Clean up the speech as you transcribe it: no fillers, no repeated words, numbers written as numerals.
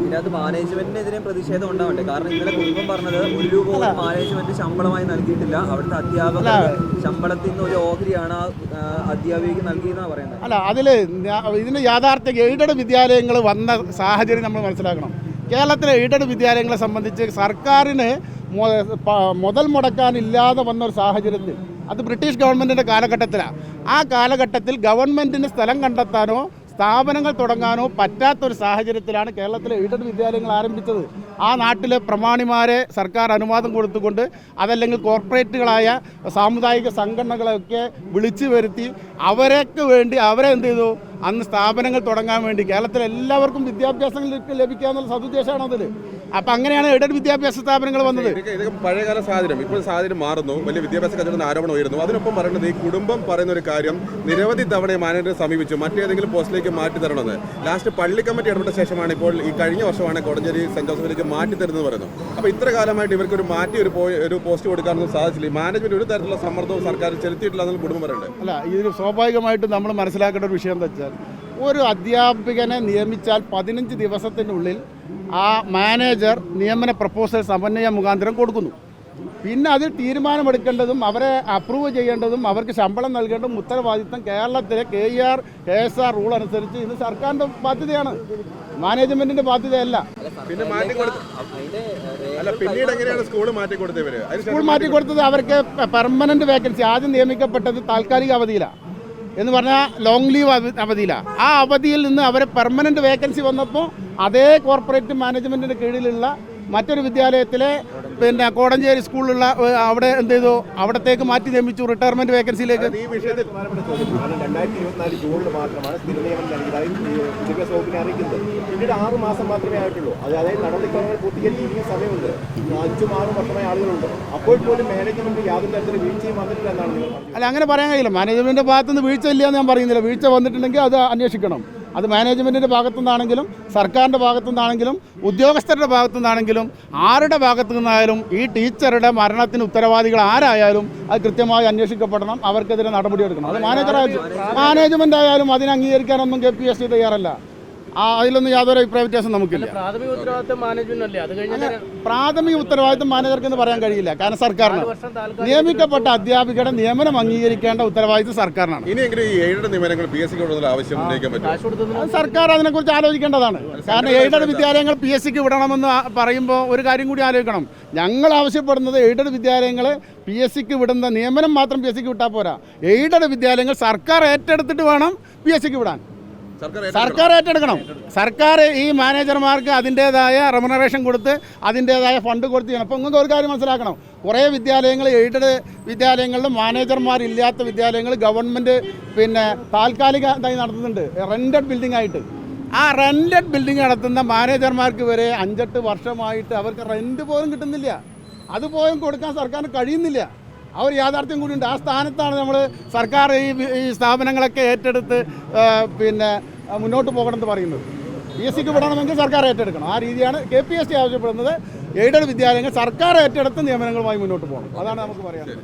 ഇതിനകത്ത് മാനേജ്മെന്റിനെതിരെ പ്രതിഷേധം ഉണ്ടാവണ്ടേ? കാരണം ഇന്നലെ കുടുംബം പറഞ്ഞത് 1 രൂപ പോലും മാനേജ്മെന്റ് ശമ്പളമായി നൽകിയിട്ടില്ല, അവിടുത്തെ അധ്യാപക ശമ്പളത്തിൽ നിന്ന് ഒരു ഓഹരിയാണ് അധ്യാപികയ്ക്ക് നൽകിയെന്നാണ് പറയുന്നത്. അല്ല, ഇതിന് യാഥാർത്ഥ്യ എയ്ഡഡ് വിദ്യാലയങ്ങൾ വന്ന സാഹചര്യം നമ്മൾ മനസ്സിലാക്കണം. കേരളത്തിലെ എയ്ഡഡ് വിദ്യാലയങ്ങളെ സംബന്ധിച്ച് സർക്കാരിന് മുതൽ മുടക്കാനില്ലാതെ വന്ന ഒരു സാഹചര്യത്തിൽ, അത് ബ്രിട്ടീഷ് ഗവൺമെൻറ്റിൻ്റെ കാലഘട്ടത്തിലാണ്. ആ കാലഘട്ടത്തിൽ ഗവൺമെൻറ്റിന് സ്ഥലം കണ്ടെത്താനോ സ്ഥാപനങ്ങൾ തുടങ്ങാനോ പറ്റാത്തൊരു സാഹചര്യത്തിലാണ് കേരളത്തിലെ എയ്ഡഡ് വിദ്യാലയങ്ങൾ ആരംഭിച്ചത്. ആ നാട്ടിലെ പ്രമാണിമാരെ സർക്കാർ അനുവാദം കൊടുത്തുകൊണ്ട്, അതല്ലെങ്കിൽ കോർപ്പറേറ്റുകളായ സാമുദായിക സംഘടനകളൊക്കെ വിളിച്ചു വരുത്തി അവരൊക്കെ വേണ്ടി അവരെ എന്ത് ചെയ്തു, അന്ന് സ്ഥാപനങ്ങൾ തുടങ്ങാൻ വേണ്ടി കേരളത്തിലെ എല്ലാവർക്കും വിദ്യാഭ്യാസം ലഭിക്കുക എന്നുള്ള സതുദ്ദേശമാണ് അതിൽ. അപ്പം അങ്ങനെയാണ് എയ്ഡഡ് വിദ്യാഭ്യാസ സ്ഥാപനങ്ങൾ വന്നത്. പഴയകാല സാഹചര്യം, ഇപ്പോൾ സാഹചര്യം മാറുന്നു, വലിയ വിദ്യാഭ്യാസ കച്ചവടത്തിന് ആരോപണം ഉയരുന്നു. അതിനൊപ്പം പറയുന്നത് ഈ കുടുംബം പറയുന്ന ഒരു കാര്യം, നിരവധി തവണ മാനേജറെ സമീപിച്ചു മറ്റേതെങ്കിലും പോസ്റ്റിലേക്ക് മാറ്റി തരണമെന്ന്. ലാസ്റ്റ് പള്ളി കമ്മിറ്റി ഇടപെട്ട ശേഷമാണ് ഇപ്പോൾ ഈ കഴിഞ്ഞ വർഷമാണ് കോടഞ്ചേരി സെന്റ് ജോസഫിലേക്ക് മാറ്റി തരുന്നത് പറയുന്നു. അപ്പോൾ ഇത്ര കാലമായിട്ട് ഇവർക്ക് ഒരു പോസ്റ്റ് കൊടുക്കാനൊന്നും സാധിച്ചില്ല. മാനേജ്മെന്റ് ഒരു തരത്തിലുള്ള സമ്മർദ്ദവും സർക്കാർ ചെലുത്തിയിട്ടില്ല എന്നാണ് കുടുംബം പറയുന്നത്. അല്ല, ഇതിന് സ്വാഭാവികമായിട്ടും നമ്മൾ മനസ്സിലാക്കേണ്ട ഒരു വിഷയം എന്താ വെച്ചാൽ, ഒരു അധ്യാപകനെ നിയമിച്ചാൽ 15 ദിവസത്തിനുള്ളിൽ ആ മാനേജർ നിയമന പ്രപ്പോസൽ സമന്വയ മുഖാന്തരം കൊടുക്കുന്നു. പിന്നെ അതിൽ തീരുമാനമെടുക്കേണ്ടതും അവരെ അപ്രൂവ് ചെയ്യേണ്ടതും അവർക്ക് ശമ്പളം നൽകേണ്ടതും ഉത്തരവാദിത്തം കേരളത്തിലെ KSR റൂൾ അനുസരിച്ച് ഇത് സർക്കാരിൻ്റെ ബാധ്യതയാണ്, മാനേജ്മെന്റിന്റെ ബാധ്യതയല്ല. സ്കൂൾ മാറ്റിക്കൊടുത്തത് അവർക്ക് പെർമനന്റ് വേക്കൻസി, ആദ്യം നിയമിക്കപ്പെട്ടത് താൽക്കാലിക അവധിയിലാണ് എന്ന് പറഞ്ഞാൽ ലോങ് ലീവ് അവധിയിലാണ്. ആ അവധിയിൽ നിന്ന് അവരെ പെർമനന്റ് വേക്കൻസി വന്നപ്പോൾ അതേ കോർപ്പറേറ്റ് മാനേജ്മെന്റിന്റെ കീഴിലുള്ള മറ്റൊരു വിദ്യാലയത്തിലെ കോടഞ്ചേരി സ്കൂളിലുള്ള അവിടെ എന്ത് ചെയ്തു, അവിടത്തേക്ക് മാറ്റി നിയമിച്ചു റിട്ടയർമെന്റ് വേക്കൻസിയിലേക്ക്. ഈ വിഷയത്തിൽ 2024 ജൂണിൽ മാത്രമാണ് സ്ഥിര നിയമനം നൽകിയതായി വിദ്യാഭ്യാസ വകുപ്പിനെ അറിയിക്കുന്നത്. പിന്നീട് 6 മാസം മാത്രമേ ആയിട്ടുള്ളൂ. അതായത് നടപടിക്രമങ്ങൾ പൂർത്തീകരിച്ച് ഇനിയും സമയമുണ്ട്. 5-6 വർഷമായ ആളുകളുണ്ട്. അപ്പോൾ പോലും മാനേജ്മെന്റ് യാതൊരു തരത്തിലും വീഴ്ചയും വന്നിട്ടില്ല എന്നാണ് നിങ്ങൾ പറഞ്ഞത്. അല്ല, അങ്ങനെ പറയാൻ കഴിയില്ല. മാനേജ്മെന്റിന്റെ ഭാഗത്തുനിന്ന് വീഴ്ച ഇല്ല എന്ന് ഞാൻ പറയുന്നില്ല. വീഴ്ച വന്നിട്ടുണ്ടെങ്കിൽ അത് അന്വേഷിക്കണം. അത് മാനേജ്മെൻറ്റിൻ്റെ ഭാഗത്തുനിന്നാണെങ്കിലും സർക്കാരിൻ്റെ ഭാഗത്തുനിന്നാണെങ്കിലും ഉദ്യോഗസ്ഥരുടെ ഭാഗത്തുനിന്നാണെങ്കിലും ആരുടെ ഭാഗത്തു നിന്നായാലും ഈ ടീച്ചറുടെ മരണത്തിന് ഉത്തരവാദികൾ ആരായാലും അത് കൃത്യമായി അന്വേഷിക്കപ്പെടണം, അവർക്കെതിരെ നടപടിയെടുക്കണം. അത് മാനേജ്മെൻ്റ് ആയാലും അതിനെ അംഗീകരിക്കാനൊന്നും KPSC തയ്യാറല്ല. അതിലൊന്നും യാതൊരു അഭിപ്രായ വ്യത്യാസം നമുക്കില്ല. പ്രാഥമിക ഉത്തരവാദിത്തം മാനേജ്മെന്റ് അത് കഴിഞ്ഞാൽ പ്രാഥമിക ഉത്തരവാദിത്തം മാനേജർക്ക് എന്ന് പറയാൻ കഴിയില്ല. കാരണം സർക്കാരിന് നിയമിക്കപ്പെട്ട അധ്യാപികയുടെ നിയമനം അംഗീകരിക്കേണ്ട ഉത്തരവാദിത്തം സർക്കാരിനാണ്. സർക്കാർ അതിനെക്കുറിച്ച് ആലോചിക്കേണ്ടതാണ്. കാരണം എയ്ഡഡ് വിദ്യാലയങ്ങൾ PSCക്ക് വിടണമെന്ന് പറയുമ്പോൾ ഒരു കാര്യം കൂടി ആലോചിക്കണം. ഞങ്ങൾ ആവശ്യപ്പെടുന്നത് എയ്ഡഡ് വിദ്യാലയങ്ങൾ PSCക്ക് വിടുന്ന നിയമനം മാത്രം PSCക്ക് വിട്ടാൽ പോരാ. എയ്ഡഡ് വിദ്യാലയങ്ങൾ സർക്കാർ ഏറ്റെടുത്തിട്ട് വേണം PSCക്ക് വിടാൻ. സർക്കാർ ഏറ്റെടുക്കണം. സർക്കാർ ഈ മാനേജർമാർക്ക് അതിൻ്റേതായ റെമുനറേഷൻ കൊടുത്ത് അതിൻ്റേതായ ഫണ്ട് കൊടുത്ത് ചെയ്യണം. അപ്പോൾ നിങ്ങൾക്ക് ഒരു കാര്യം മനസ്സിലാക്കണം, കുറേ വിദ്യാലയങ്ങൾ എയ്ഡഡ് വിദ്യാലയങ്ങളിലും മാനേജർമാരില്ലാത്ത വിദ്യാലയങ്ങൾ ഗവൺമെൻറ് താൽക്കാലികമായി നടത്തുന്നുണ്ട്, റെൻറ്റഡ് ബിൽഡിംഗ് ആയിട്ട്. ആ റെൻറ്റഡ് ബിൽഡിംഗ് നടത്തുന്ന മാനേജർമാർക്ക് വരെ 5-8 വർഷമായിട്ട് അവർക്ക് റെൻറ്റ് പോലും കിട്ടുന്നില്ല. അതുപോലും കൊടുക്കാൻ സർക്കാരിന് കഴിയുന്നില്ല. ആ ഒരു യാഥാർത്ഥ്യം കൂടിയുണ്ട്. ആ സ്ഥാനത്താണ് നമ്മൾ സർക്കാർ ഈ സ്ഥാപനങ്ങളൊക്കെ ഏറ്റെടുത്ത് മുന്നോട്ട് പോകണമെന്ന് പറയുന്നത്. PSCക്ക് വിടണമെങ്കിൽ സർക്കാർ ഏറ്റെടുക്കണം. ആ രീതിയാണ് KPSC ആവശ്യപ്പെടുന്നത്. എയ്ഡഡ് വിദ്യാലയങ്ങൾ സർക്കാർ ഏറ്റെടുത്ത് നിയമനങ്ങളുമായി മുന്നോട്ട് പോകണം. അതാണ് നമുക്ക് പറയാനുള്ളത്.